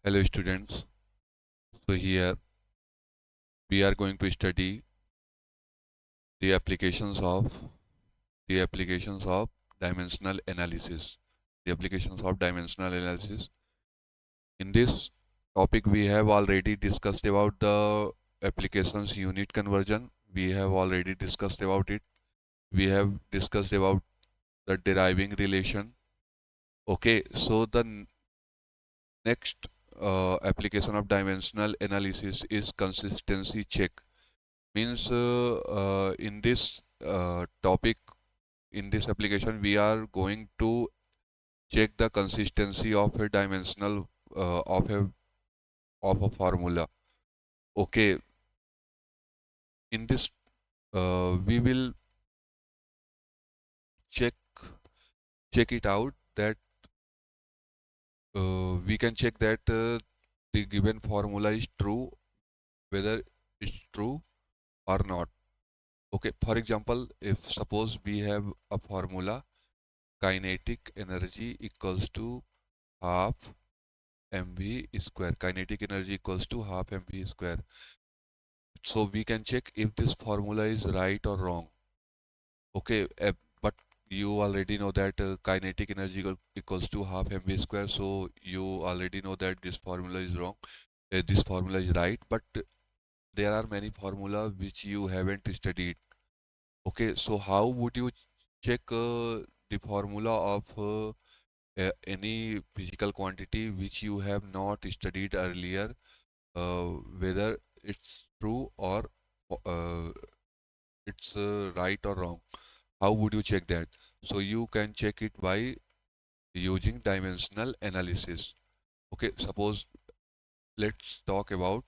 Hello students. So here we are going to study the applications of the applications of dimensional analysis. The applications of dimensional analysis. In this topic we have already discussed about the applications unit conversion. We have already discussed about it. We have discussed about the deriving relation. Okay, so the next application of dimensional analysis is consistency check. Means in this topic, in this application we are going to check the consistency of a dimensional of a formula. Okay, in this we will check check it out that we can check that the given formula is true, whether it's true or not. Okay, for example, if suppose we have a formula, kinetic energy equals to half mv square. Kinetic energy equals to half mv square. So we can check if this formula is right or wrong. Okay, but you already know that kinetic energy equals to half mv square. So you already know that this formula is wrong. This formula is right, but there are many formula which you haven't studied. Okay, so how would you check the formula of any physical quantity which you have not studied earlier, uh, whether it's true or uh, it's right or wrong? How would you check that? So you can check it by using dimensional analysis. Okay, suppose let's talk about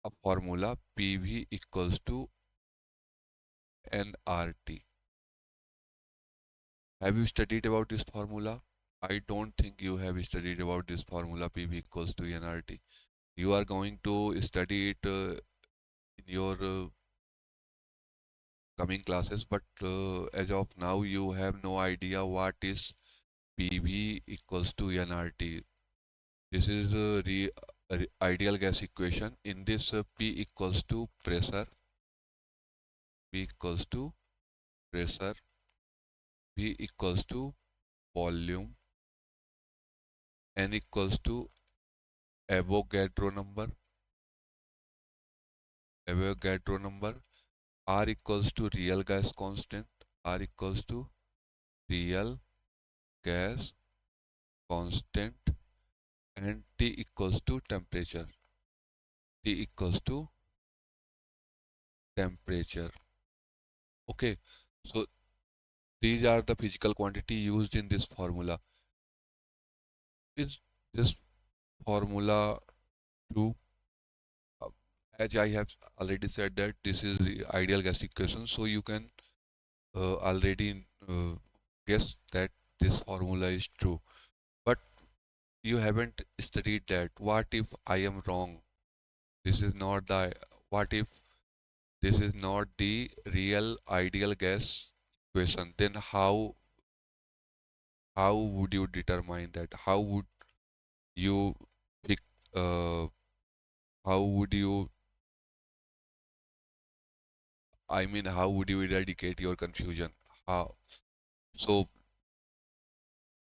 a formula PV equals to nRT. Have you studied about this formula? I don't think you have studied about this formula PV equals to nRT. You are going to study it in your coming classes, but as of now you have no idea what is PV equals to nRT. This is the ideal gas equation. In this, P equals to pressure, P equals to pressure, V equals to volume, N equals to Avogadro number, Avogadro number, R equals to real gas constant, R equals to real gas constant, and T equals to temperature, T equals to temperature. Okay, so these are the physical quantity used in this formula. Is this formula true? Uh, as I have already said that this is the ideal gas equation, so you can already guess that this formula is true. But you haven't studied that. What if I am wrong? This is not the, what if this is not the real ideal gas equation? Then how would you determine that? How would you pick? Uh, how would you? I mean, how would you eradicate your confusion? How? So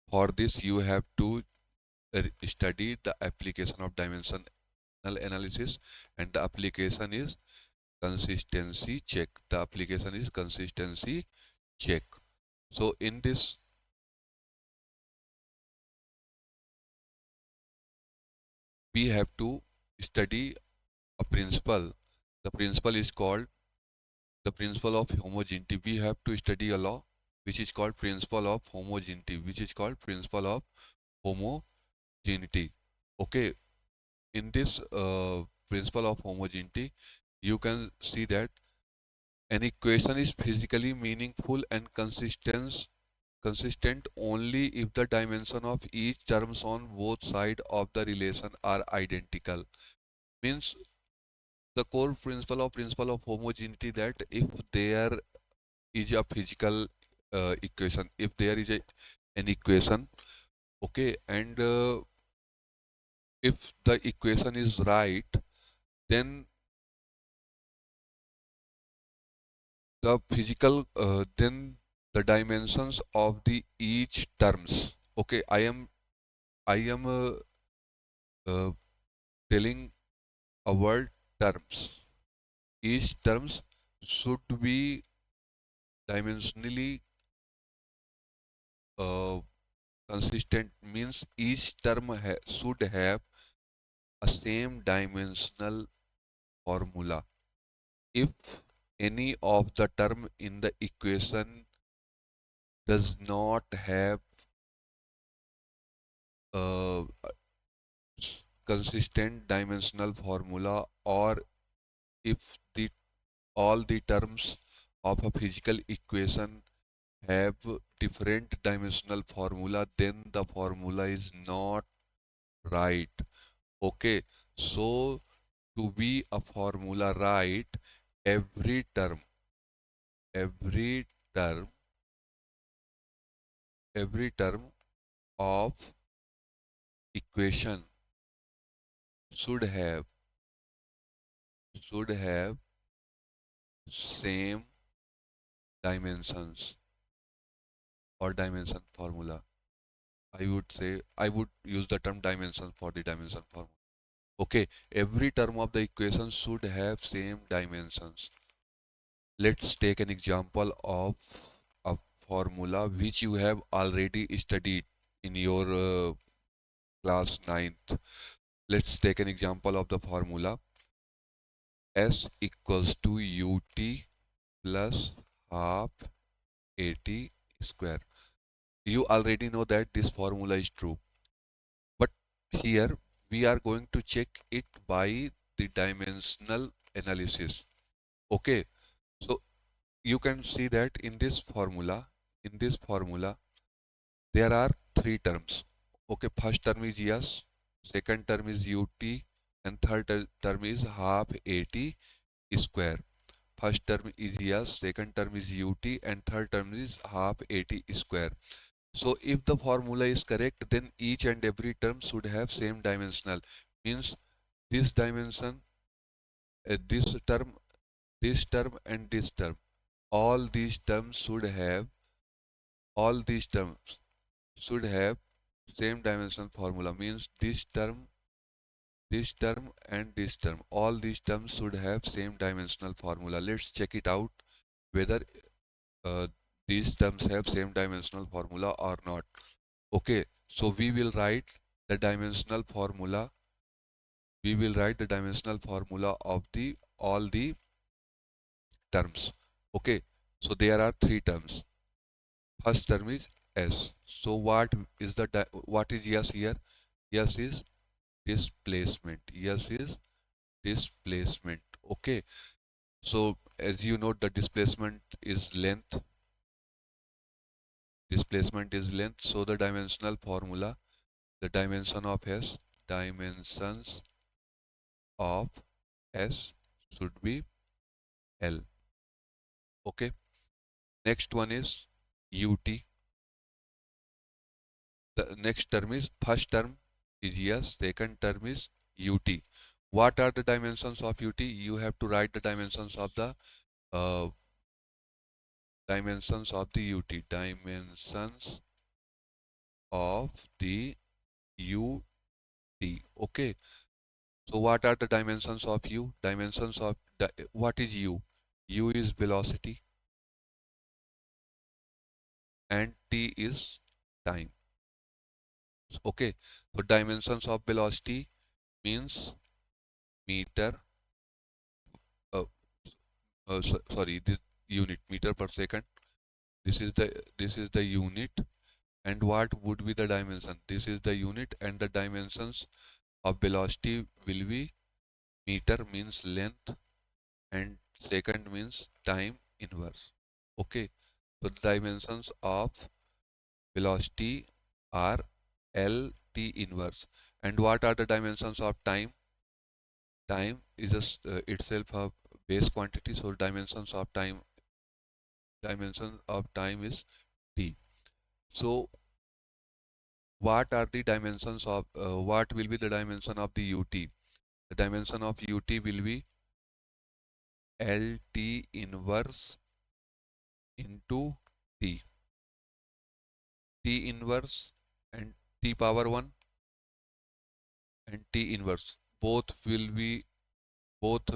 for this, you have to study the application of dimensional analysis, and the application is consistency check. The application is consistency check. So in this, we have to study a principle. The principle is called the principle of homogeneity. We have to study a law which is called principle of homogeneity, which is called principle of homogeneity. Okay, in this principle of homogeneity, you can see that an equation is physically meaningful and consistent only if the dimension of each terms on both sides of the relation are identical. Means the core principle of homogeneity, that if there is a physical equation, if there is an equation, okay, and if the equation is right, then then the dimensions of the each terms. Okay, I am uh, telling a word terms. Each terms should be dimensionally uh, consistent. Means each term should have a same dimensional formula. If any of the term in the equation does not have a consistent dimensional formula, or if the all the terms of a physical equation have different dimensional formula, then the formula is not right. Okay, so to be a formula right, every term, every term, every term of equation should have should have same dimensions or dimension formula. I would say I would use the term dimension for the dimension formula. Okay, every term of the equation should have same dimensions. Let's take an example of a formula which you have already studied in your class ninth. Let's take an example of the formula. S equals to ut plus half at square. You already know that this formula is true, but here we are going to check it by the dimensional analysis. Okay, so you can see that in this formula, there are three terms. Okay, first term is yes, second term is ut, and third term is half at square. First term is yes, second term is ut, and third term is half at square. So if the formula is correct, then each and every term should have same dimensional. Means this dimension, this term, this term, and this term. All these terms should have all these terms should have same dimensional formula. Means this term, and this term. All these terms should have same dimensional formula. Let's check it out whether uh, these terms have same dimensional formula or not. Okay, so the dimensional formula. We will write the dimensional formula of the all the terms. Okay, so there are three terms. First term is S. So what is S here? S is displacement. S is displacement. Okay, so as you know, the displacement is length. Displacement is length. So the dimensional formula, the dimensions of S should be L. Okay. Next one is UT. The next term is first term is yes, second term is UT. What are the dimensions of UT? You have to write the uh, dimensions of the UT. Dimensions of the UT. Okay. So what are the dimensions of U? Dimensions of what is U? U is velocity and T is time. Okay. So dimensions of velocity means meter. Uh, sorry, this unit meter per second. This is the unit, and what would be the dimension? This is the unit, and the dimensions of velocity will be meter means length, and second means time inverse. Okay, so the dimensions of velocity are L T inverse. And what are the dimensions of time? Time is itself a base quantity, so dimension of time is T. So what are the dimensions of what will be the dimension of the ut? The dimension of ut will be lt inverse into t. T inverse and t power 1 and t inverse both will be both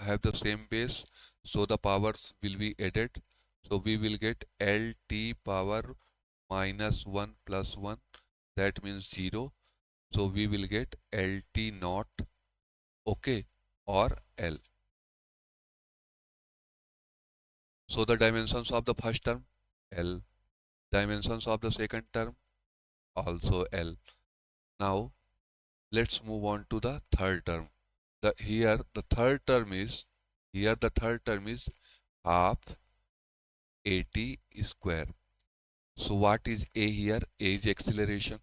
have the same base, so the powers will be added. So we will get lt power minus 1 plus 1, that means 0. So we will get lt naught, okay, or L. So the dimensions of the first term L, dimensions of the second term also L. Now let's move on to the third term. The third term is half at square. So what is a here? A is acceleration.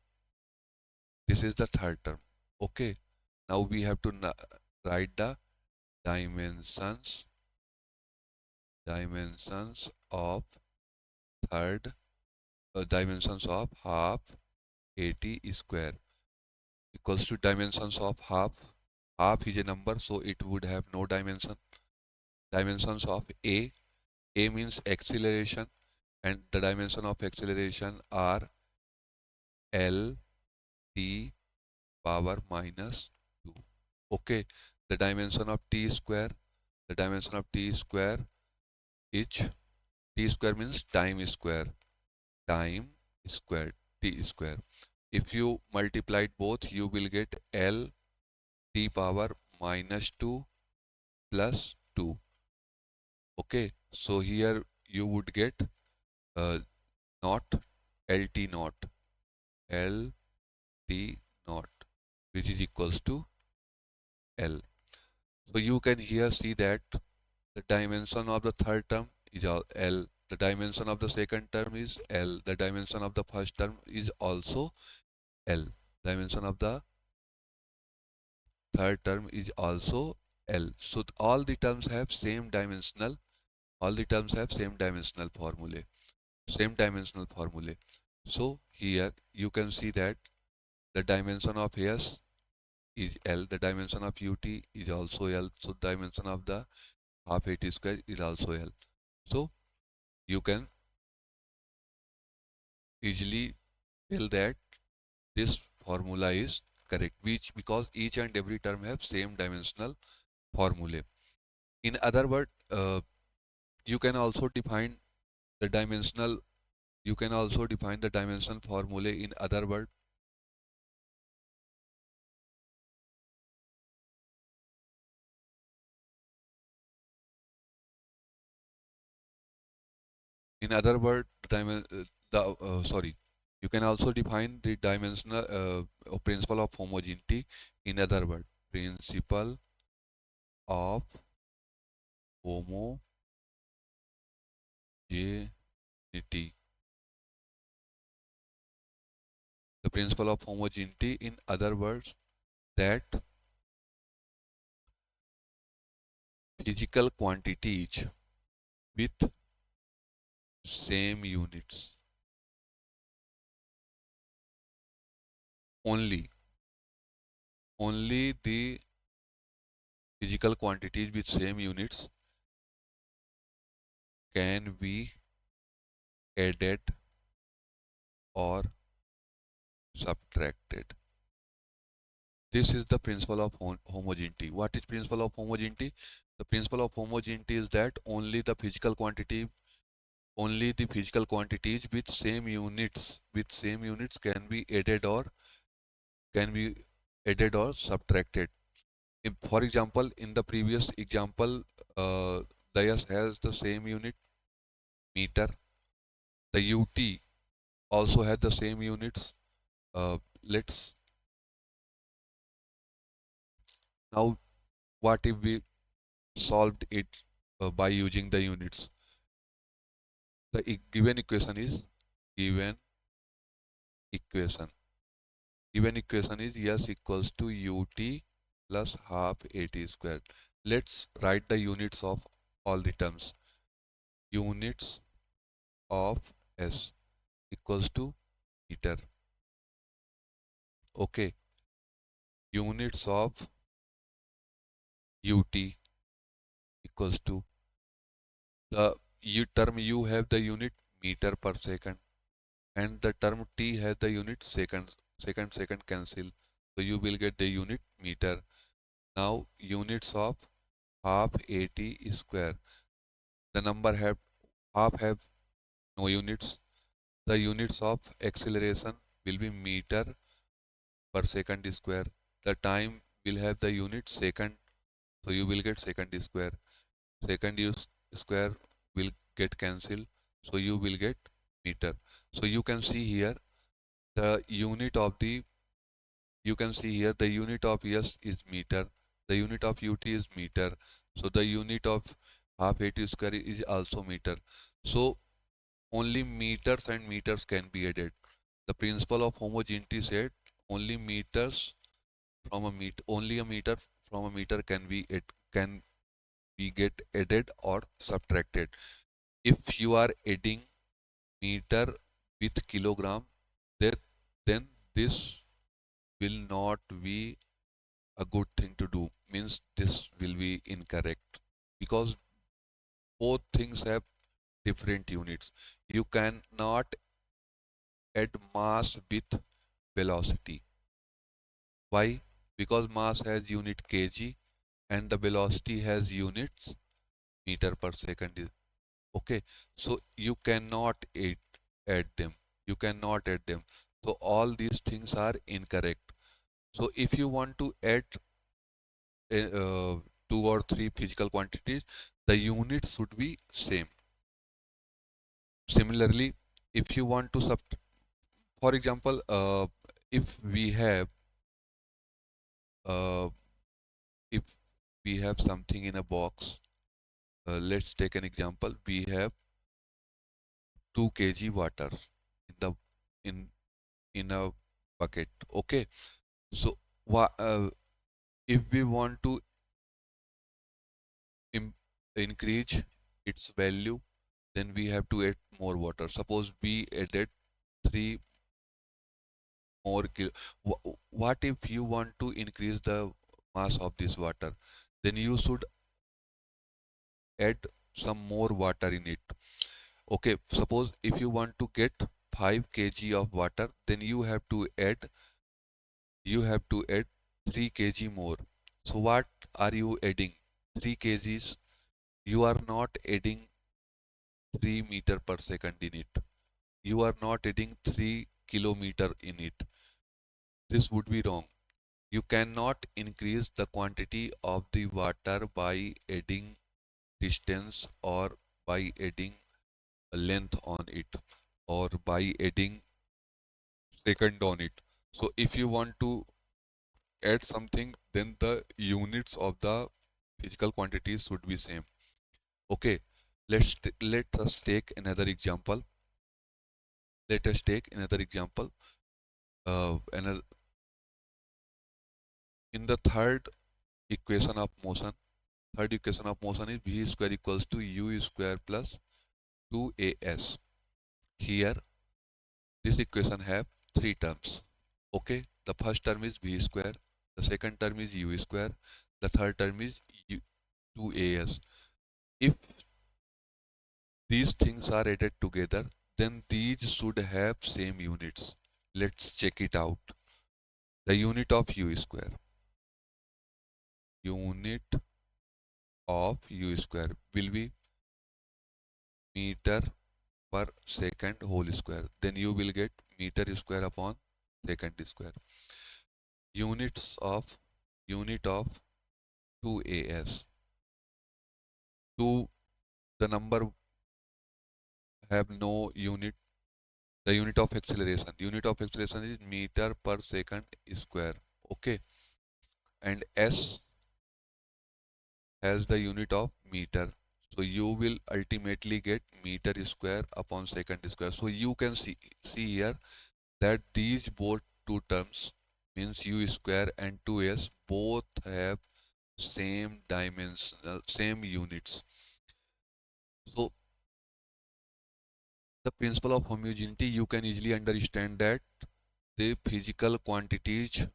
This is the third term. Okay. Now we have to write the dimensions dimensions of third dimensions of half at square equals to dimensions of half. Half is a number, so it would have no dimension. Dimensions of a means acceleration, and the dimension of acceleration are L t power minus 2. Okay, the dimension of the dimension of t square is t square means time square t square. If you multiply both, you will get L t power minus 2 plus 2. Okay, so here you would get uh, not LT naught, LT naught, which is equals to L. So you can here see that the dimension of the third term is L. The dimension of the second term is L. The dimension of the first term is also L. Dimension of the third term is also L. So all the terms have same dimensional. All the terms have same dimensional formulae. Same dimensional formulae. So here you can see that the dimension of S is L. The dimension of UT is also L. So dimension of the half at square is also L. So you can easily tell that this formula is correct, which because each and every term have same dimensional formulae. In other word, you can also define the dimensional. You can also define the dimensional formulae in other word. In other word, sorry. You can also define the dimensional principle of homogeneity. In other word, principle of homogeneity. The principle of homogeneity, in other words, that physical quantities with same units only only the physical quantities with same units can be added or subtracted. This is the principle of homogeneity. What is principle of homogeneity? The principle of homogeneity is that only the physical quantities with same units can be added or subtracted. If, for example, in the previous example, the S has the same unit meter. The UT also had the same units. Let's now, what if we solved it by using the units? The given equation is given equation. Given equation is S equals to UT plus half AT squared. Let's write the units of all the terms. Units of S equals to meter. Okay, units of ut equals to the term u have the unit meter per second, and the term t has the unit second. Second cancel, so you will get the unit meter. Now units of half at square, the number have half have no units. The units of acceleration will be meter per second square. The time will have the unit second, so you will get second square. Second use square will get cancelled, so you will get meter. So you can see here the unit of the you can see here the unit of s is meter, the unit of ut is meter, so the unit of half at square is also meter. So only meters and meters can be added. The principle of homogeneity said only meters from a meter, only a meter from a meter can be it can be get added or subtracted. If you are adding meter with kilogram, then then this will not be a good thing to do. Means this will be incorrect because both things have different units. You cannot add mass with velocity. Why? Because mass has unit kg and the velocity has units meter per second. Okay, so you cannot add them. You cannot add them. So all these things are incorrect. So if you want to add two or three physical quantities, the units should be same. Similarly, if you want to for example, if we have uh, if we have something in a box, let's take an example. We have 2 kg water in the in in a bucket. Okay, so if we want to im- increase its value, then we have to add more water. Suppose we added 3 more kilo. What if you want to increase the mass of this water? Then you should add some more water in it. Okay, suppose if you want to get 5 kg of water, then you have to add 3 kg more. So what are you adding? 3 kgs. You are not adding 3 meter per second in it. You are not adding 3 kilometer in it. This would be wrong. You cannot increase the quantity of the water by adding distance or by adding a length on it or by adding second on it. So if you want to add something, then the units of the physical quantities should be same. Okay, let us take another example. Let us take another example. Another, in the equation of motion, third equation of motion is v square equals to u square plus 2as. Here, this equation have three terms. Okay, the first term is v square, the second term is u square, the third term is 2as. If these things are added together, then these should have same units. Let's check it out. The unit of u square. Unit of u square will be meter per second whole square. Then you will get meter square upon second square. Units of unit of 2as. 2, the number have no unit. The unit of acceleration. Unit of acceleration is meter per second square. Okay. And s has the unit of meter. So you will ultimately get meter square upon second square. So you can see here that these both two terms means u square and 2s both have same dimensional, same units. So the principle of homogeneity, you can easily understand that the physical quantities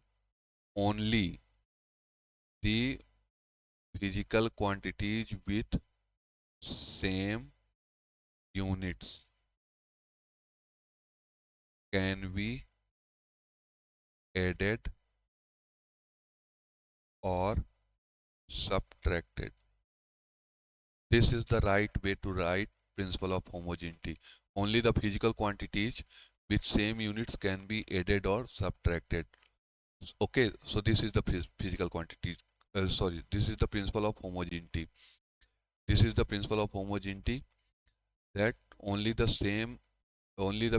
only the physical quantities with same units can be added or subtracted. This is the right way to write principle of homogeneity. Only the physical quantities with same units can be added or subtracted. Okay, so this is the physical quantities. Sorry, this is the principle of homogeneity. This is the principle of homogeneity that only the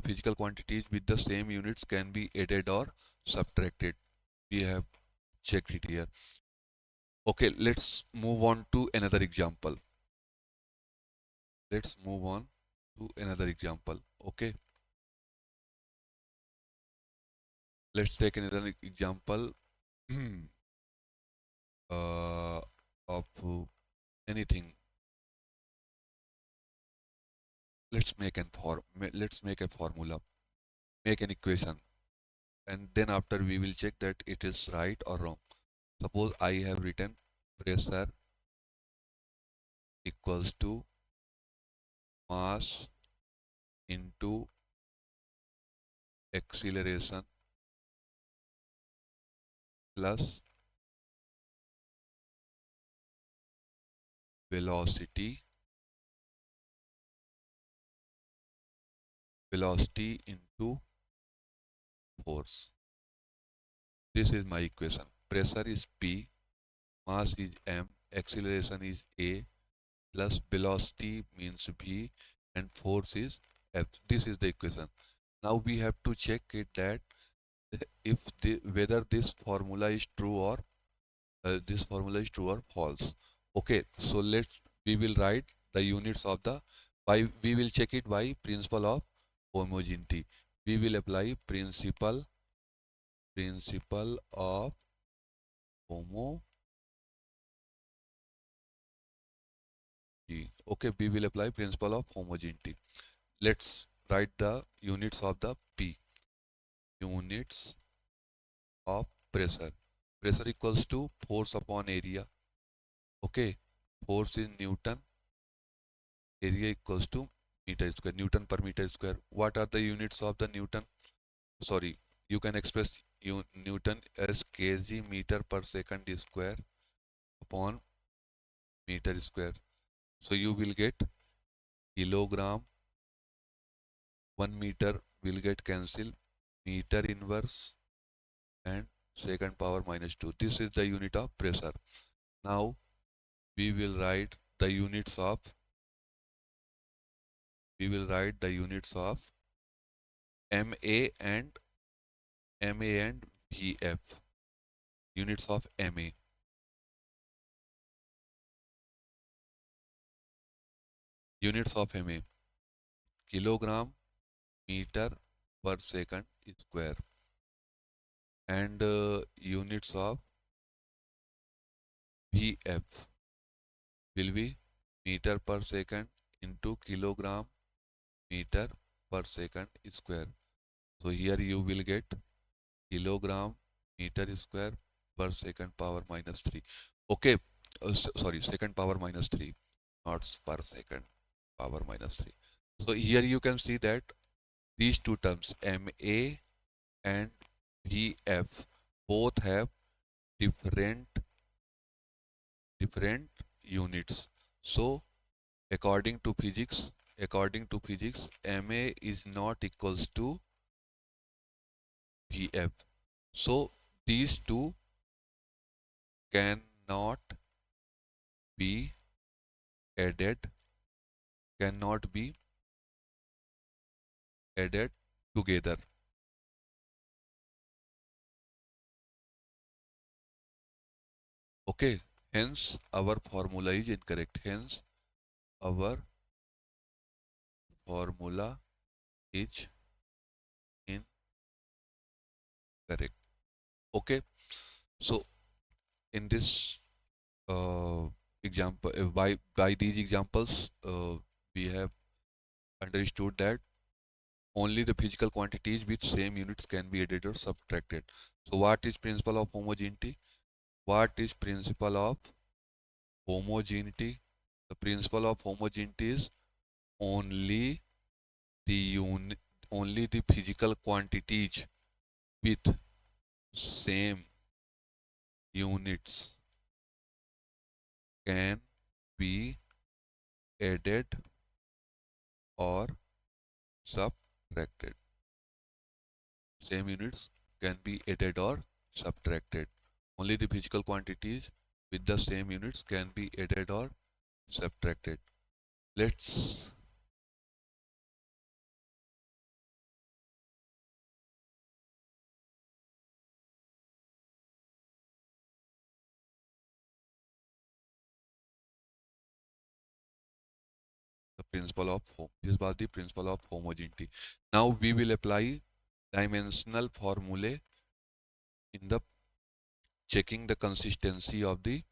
physical quantities with the same units can be added or subtracted. We have checked it here. Okay, let's move on to another example. Let's move on to another example. Okay, let's take another example of anything. Let's make a formula, make an equation, and then after we will check that it is right or wrong. Suppose I have written pressure equals to mass into acceleration plus velocity into force. This is my equation. Pressure is P, mass is M, acceleration is A, plus velocity means V, and force is F. This is the equation. Now we have to check it that if whether this formula is true or false. Okay, so we will write the units of the by we will check it by principle of homogeneity. We will apply principle of homogeneity. Okay, we will apply principle of homogeneity. Let's write the units of the P. Units of pressure. Pressure equals to force upon area. Okay, force in Newton. Area equals to meter square. Newton per meter square. What are the units of the Newton? Sorry, you can express Newton as kg meter per second square upon meter square. So you will get kilogram. 1 meter will get cancelled. Meter inverse and second power minus 2. This is the unit of pressure. Now we will write the units of MA and VF. Units of MA. Units of MA. Kilogram meter per second square. And units of VF will be meter per second into kilogram meter per second square. So here you will get kilogram meter square per second power minus 3. Okay, sorry, second power minus 3, not per second power minus 3. So here you can see that these two terms MA and VF both have different units. So according to physics, MA is not equals to VF. So these two cannot be added, cannot be added together. Okay, hence our formula is incorrect. Hence our formula is incorrect. Okay, so in this example, by these examples, we have understood that only the physical quantities with same units can be added or subtracted. So what is principle of homogeneity? What is principle of homogeneity? The principle of homogeneity is only the unit, only the physical quantities with same units can be added or subtracted. Same units can be added or subtracted. Only the physical quantities with the same units can be added or subtracted. Let's the principle of this was the principle of homogeneity. Now we will apply dimensional formulae in the checking the consistency of the.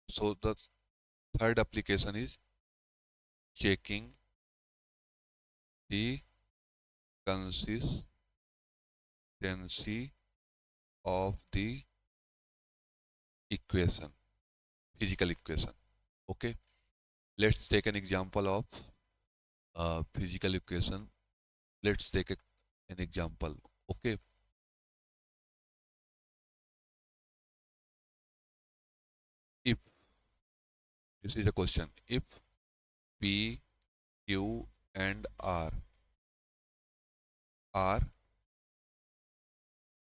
So the third application is checking the consistency of the equation, physical equation. Okay, let's take an example of physical equation. Let's take an example. Okay, if this is a question, if P, Q, and R are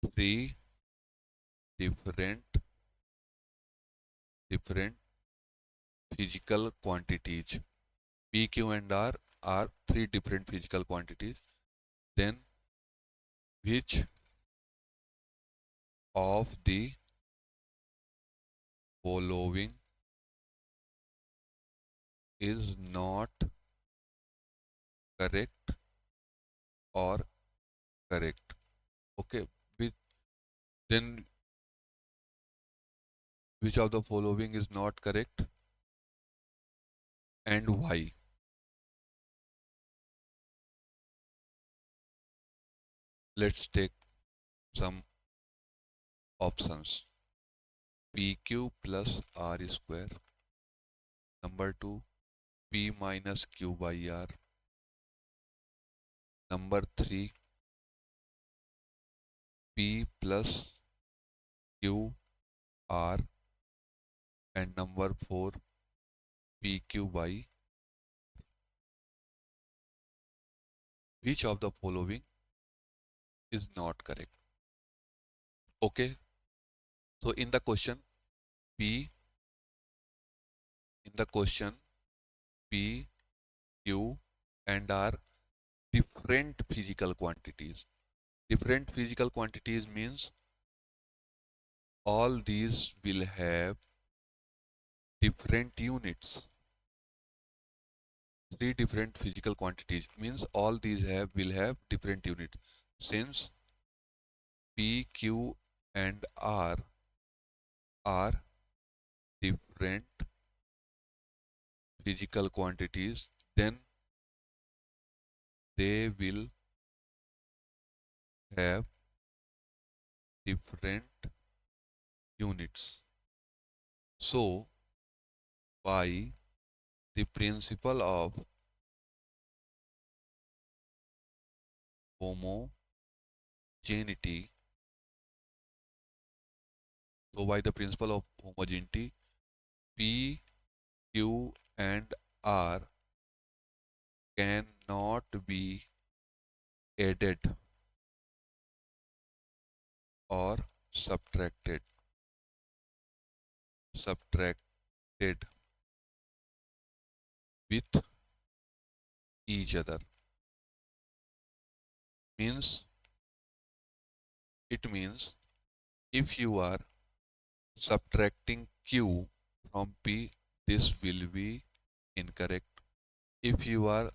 three different physical quantities. P, Q, and R are three different physical quantities. Then which of the following is not correct or correct? Okay, which, then which of the following is not correct and why? Let's take some options. PQ plus R square. Number 2, P minus Q by R. Number 3, P plus Q R. And number 4, PQ by. Which of the following is not correct? Okay, so P, in the question, P, Q, and R different physical quantities. Different physical quantities means all these will have different units. Three different physical quantities means all these will have different units. Since P, Q, and R are different physical quantities, then they will have different units. So, by the principle of homogeneity, so by the principle of homogeneity, P, Q, and R cannot be added or subtracted subtracted with each other. Means it means if you are subtracting Q from P, this will be incorrect. If you are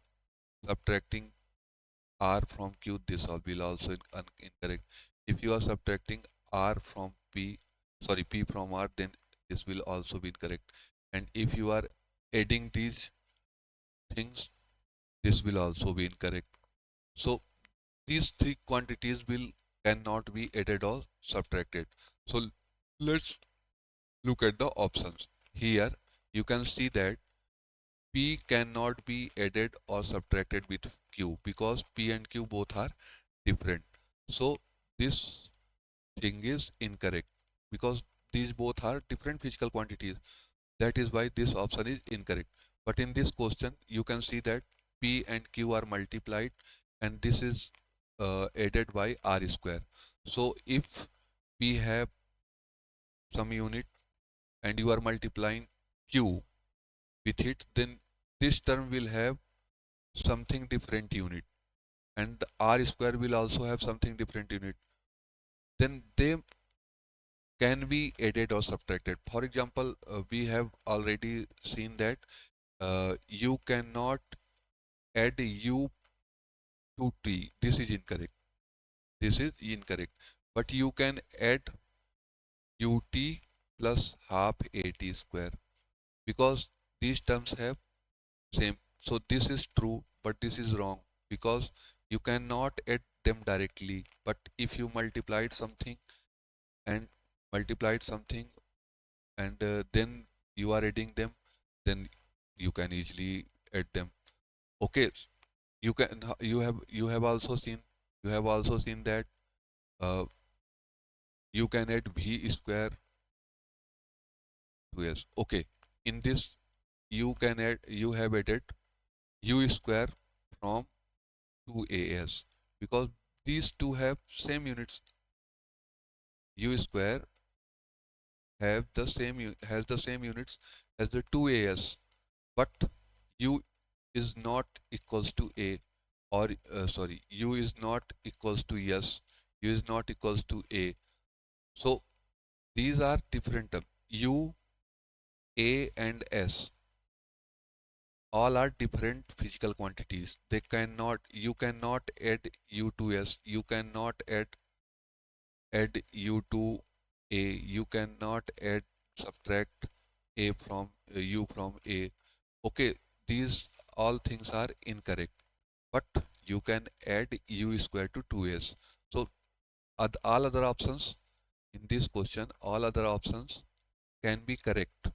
subtracting R from Q, this will also incorrect. If you are subtracting R from P, sorry, P from R, then this will also be incorrect. And if you are adding these things, this will also be incorrect. So these three quantities will cannot be added or subtracted. So let's look at the options. Here you can see that P cannot be added or subtracted with Q because P and Q both are different. So this thing is incorrect because these both are different physical quantities. That is why this option is incorrect. But in this question, you can see that P and Q are multiplied and this is added by R square. So if P have some unit and you are multiplying Q with it, then this term will have something different unit and the R square will also have something different unit. Then they can be added or subtracted. For example, we have already seen that you cannot add U to T. This is incorrect. This is incorrect. But you can add UT plus half AT square because these terms have same. So this is true, but this is wrong because you cannot add them directly. But if you and multiplied something and then you are adding them, then you can easily add them. Okay, you have also seen that uh, you can add v square to s. Okay, in this you have added u square from 2as because these two have same units. U square have the has the same units as the 2as, but u is not equals to a or sorry, u is not equals to s, u is not equals to a. So these are different terms. U, A and S all are different physical quantities. You cannot add U to S, you cannot add U to A, you cannot add subtract A from U from A. Okay, these all things are incorrect, but you can add U square to 2S. So all other options in this question, all other options can be correct.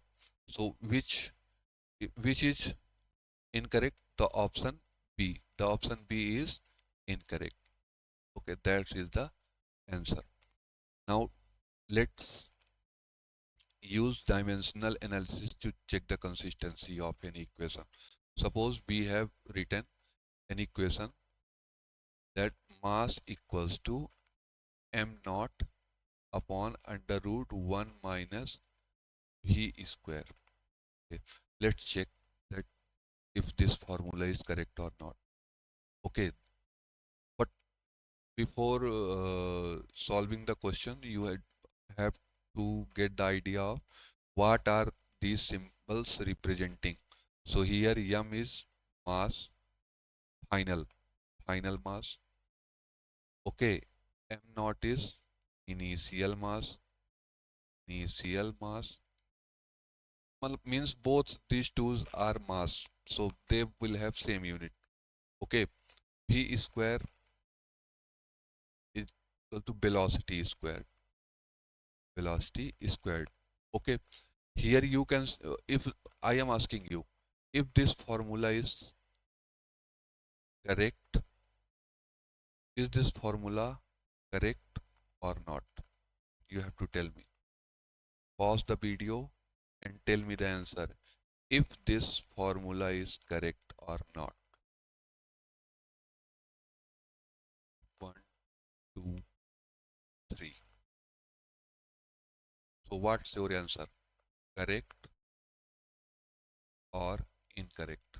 So which is incorrect? The option B. The option B is incorrect. Okay, that is the answer. Now let's use dimensional analysis to check the consistency of an equation. Suppose we have written an equation that mass equals to m naught upon under root 1 minus v square. Okay, let's check that if this formula is correct or not. Okay, but before solving the question, have to get the idea of what are these symbols representing. So here m is mass, final, final mass. Okay, m naught is initial mass, initial mass. Means both these two are mass, so they will have same unit. Okay, v square is equal to velocity squared, velocity squared. Okay, here you can if I am asking you if this formula is correct, is this formula correct or not? You have to tell me. Pause the video and tell me the answer if this formula is correct or not. 1, 2, 3. So what's your answer? Correct or incorrect?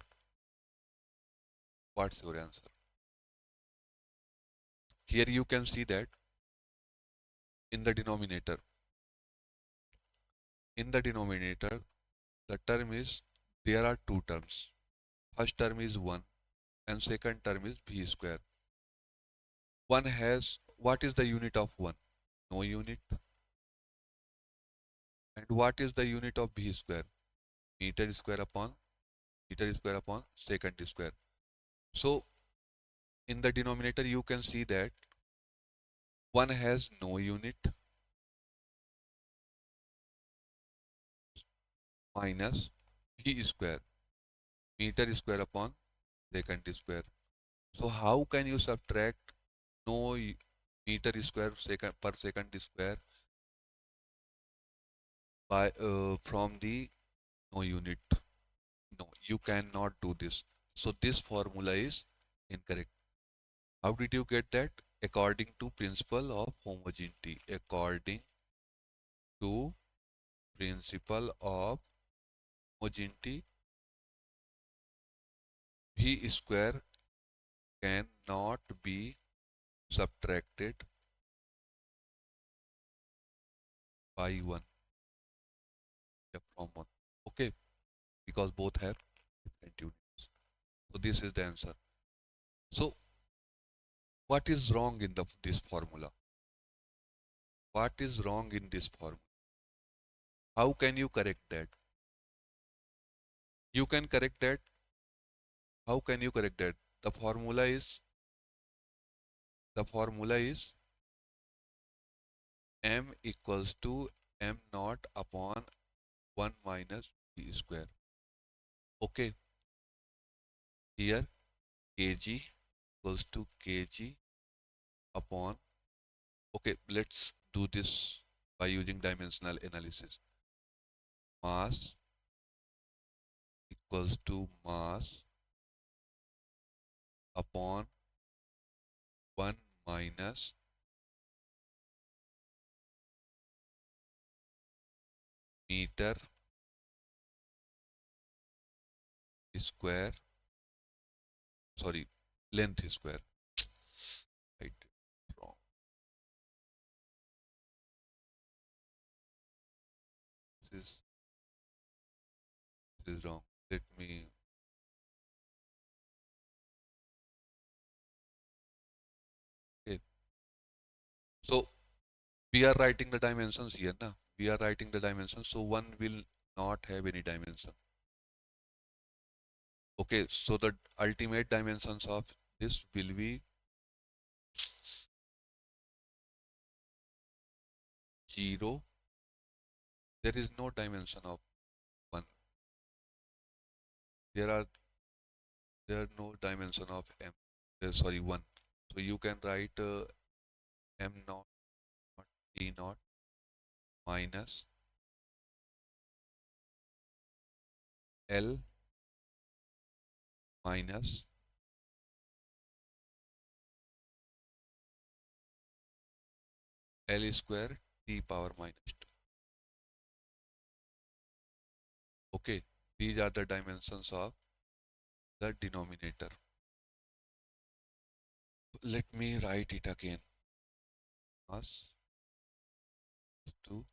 What's your answer? Here you can see that in the denominator. In the denominator, the term is, there are two terms. First term is 1 and second term is v square. 1 has, what is the unit of 1? No unit. And what is the unit of v square? Meter square upon second square. So In the denominator, you can see that one has no unit minus v square, meter square upon second square. So how can you subtract no meter square second per second square by from the no unit? No, you cannot do this. So this formula is incorrect. How did you get that? According to principle of homogeneity. According to principle of homogeneity, v square cannot be subtracted by 1, yeah, from 1. Okay, because both have different units. So this is the answer. So what is wrong in this formula? What is wrong in this formula? How can you correct that? You can correct that. How can you correct that? The formula is the formula is m equals to m naught upon 1 minus v square. Okay, here kg equals to kg upon. Okay, let's do this by using dimensional analysis. Mass equals to mass upon 1 minus meter square, sorry, length square. Right, wrong. This is this is wrong. Let me. Okay. So we are writing the dimensions here, na? We are writing the dimensions, so one will not have any dimension. Okay, so the ultimate dimensions of this will be 0. There is no dimension of 1. There are no dimension of m. Sorry, 1. So you can write m naught t naught minus L minus L square t power minus 2. Okay, these are the dimensions of the denominator. Let me write it again. Mass to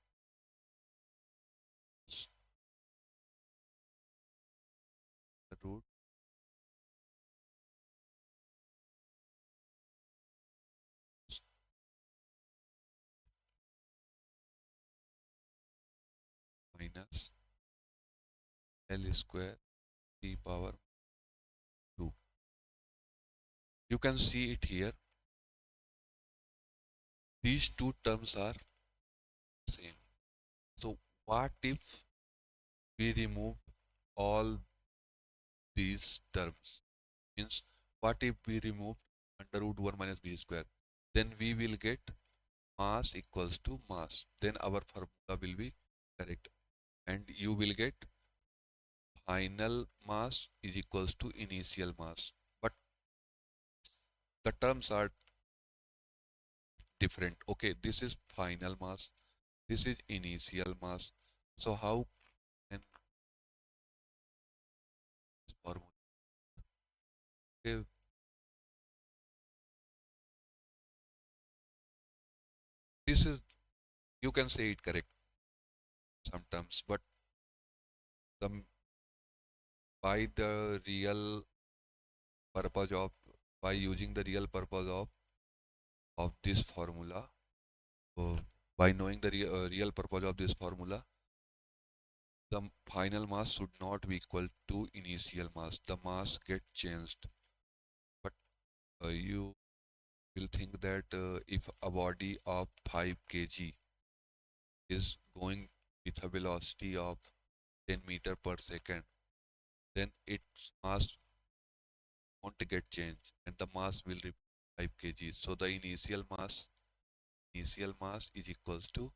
the root minus L square t power 2. You can see it here. These two terms are same. So what if we remove all these terms? Means what if we remove under root 1 minus b square? Then we will get mass equals to mass. Then our formula will be correct. And you will get final mass is equals to initial mass. But the terms are different. Okay, this is final mass. This is initial mass. So how can this formula? Okay, this is, you can say it correct sometimes, but the by the real purpose of, by using the real purpose of this formula, uh, by knowing the real purpose of this formula, the final mass should not be equal to initial mass. The mass get changed. But You will think that if a body of 5 kg is going with a velocity of 10 meter per second, then its mass won't get changed and the mass will remain 5 kg. So the initial mass is equals to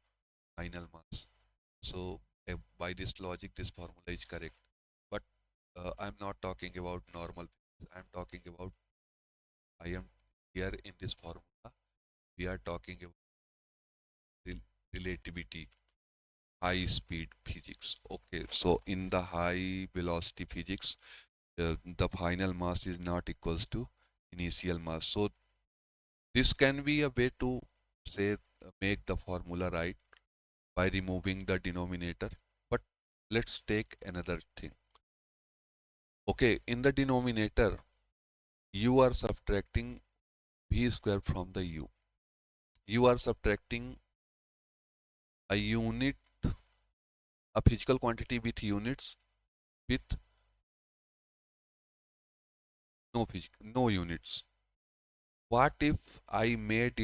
final mass. So by this logic, this formula is correct. But I'm not talking about normal physics. I'm talking about I am here in this formula. We are talking about rel- relativity, high speed physics. Okay, so in the high velocity physics, the final mass is not equals to initial mass. So this can be a way to say make the formula right by removing the denominator. But let's take another thing. Okay, in the denominator, you are subtracting v square from the u. You are subtracting a unit, a physical quantity with units with no units. What if I made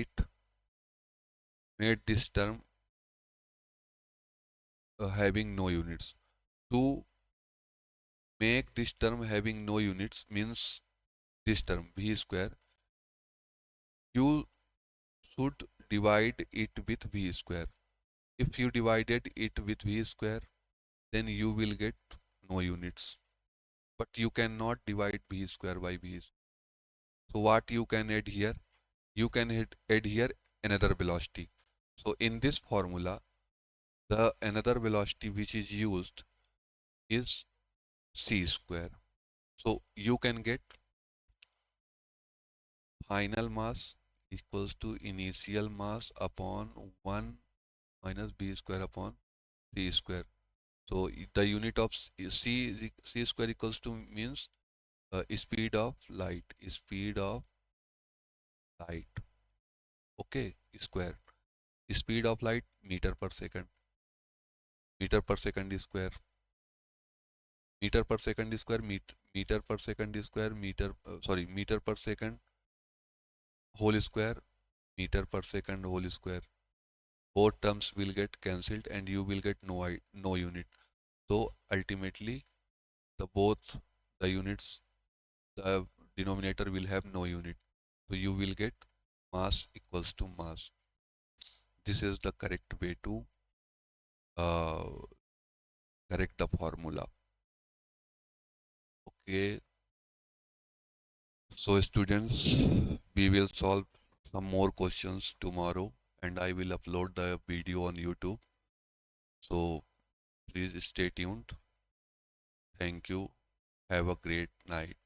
this term having no units? To make this term having no units means this term v square, you should divide it with v square. If you divided it with v square, then you will get no units. But you cannot divide v square by v square. So what you can add here? You can add here another velocity. So in this formula, the another velocity which is used is c square. So you can get final mass equals to initial mass upon 1 minus b square upon c square. So the unit of c square equals to means speed of light. Okay, square. Speed of light meter per second. Meter per second is square. Meter per second is square. Meter per second is square. Meter per second whole square. Meter per second whole square. Both terms will get cancelled and you will get no unit. So ultimately, both the units, the denominator will have no unit. So you will get mass equals to mass. This is the correct way to uh, correct the formula. Okay, so students, we will solve some more questions tomorrow and I will upload the video on YouTube. So please stay tuned. Thank you. Have a great night.